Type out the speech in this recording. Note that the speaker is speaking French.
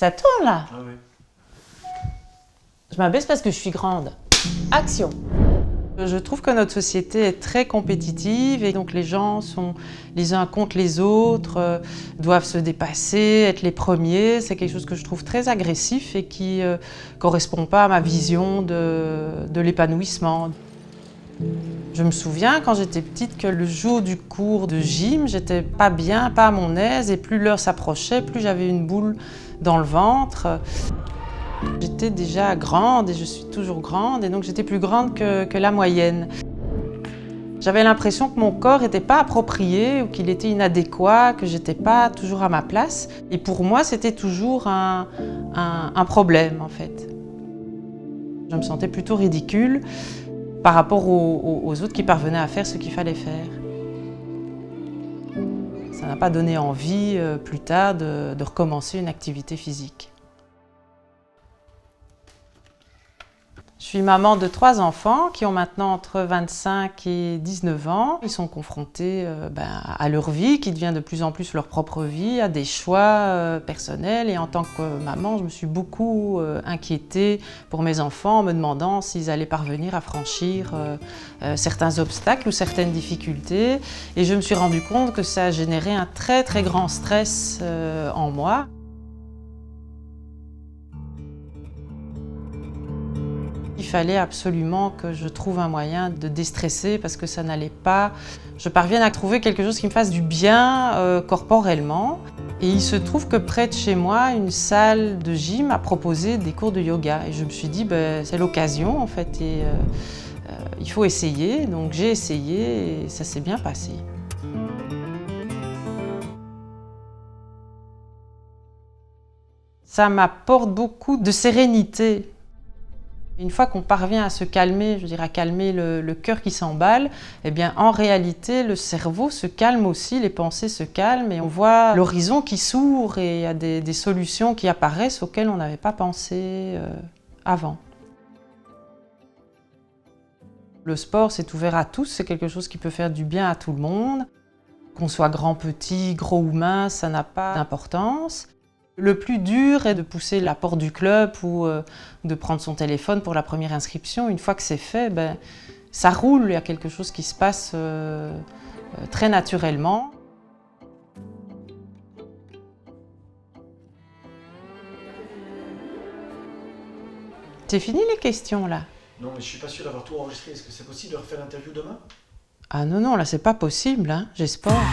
Ça tourne là. Ah oui. Je m'abaisse parce que je suis grande. Action. Je trouve que notre société est très compétitive et donc les gens sont les uns contre les autres, doivent se dépasser, être les premiers. C'est quelque chose que je trouve très agressif et qui ne correspond pas à ma vision de l'épanouissement. Je me souviens quand j'étais petite que le jour du cours de gym, j'étais pas bien, pas à mon aise et plus l'heure s'approchait, plus j'avais une boule dans le ventre. J'étais déjà grande et je suis toujours grande et donc j'étais plus grande que la moyenne. J'avais l'impression que mon corps n'était pas approprié ou qu'il était inadéquat, que j'étais pas toujours à ma place. Et pour moi, c'était toujours un problème en fait. Je me sentais plutôt ridicule par rapport aux autres qui parvenaient à faire ce qu'il fallait faire. Ça n'a pas donné envie plus tard de recommencer une activité physique. Je suis maman de 3 enfants qui ont maintenant entre 25 et 19 ans. Ils sont confrontés à leur vie qui devient de plus en plus leur propre vie, à des choix personnels. Et en tant que maman, je me suis beaucoup inquiétée pour mes enfants en me demandant s'ils allaient parvenir à franchir certains obstacles ou certaines difficultés. Et je me suis rendu compte que ça a généré un très très grand stress en moi. Il fallait absolument que je trouve un moyen de déstresser parce que ça n'allait pas. Je parvienne à trouver quelque chose qui me fasse du bien corporellement. Et il se trouve que près de chez moi, une salle de gym a proposé des cours de yoga. Et je me suis dit, c'est l'occasion en fait, et il faut essayer. Donc j'ai essayé et ça s'est bien passé. Ça m'apporte beaucoup de sérénité. Une fois qu'on parvient à se calmer, je veux dire à calmer le cœur qui s'emballe, eh bien en réalité le cerveau se calme aussi, les pensées se calment et on voit l'horizon qui s'ouvre et il y a des solutions qui apparaissent auxquelles on n'avait pas pensé avant. Le sport c'est ouvert à tous, c'est quelque chose qui peut faire du bien à tout le monde. Qu'on soit grand, petit, gros ou mince, ça n'a pas d'importance. Le plus dur est de pousser la porte du club ou de prendre son téléphone pour la première inscription. Une fois que c'est fait, ça roule, il y a quelque chose qui se passe très naturellement. C'est fini les questions là? Non, mais je suis pas sûr d'avoir tout enregistré. Est-ce que c'est possible de refaire l'interview demain? Ah non, là c'est pas possible, hein, j'ai sport.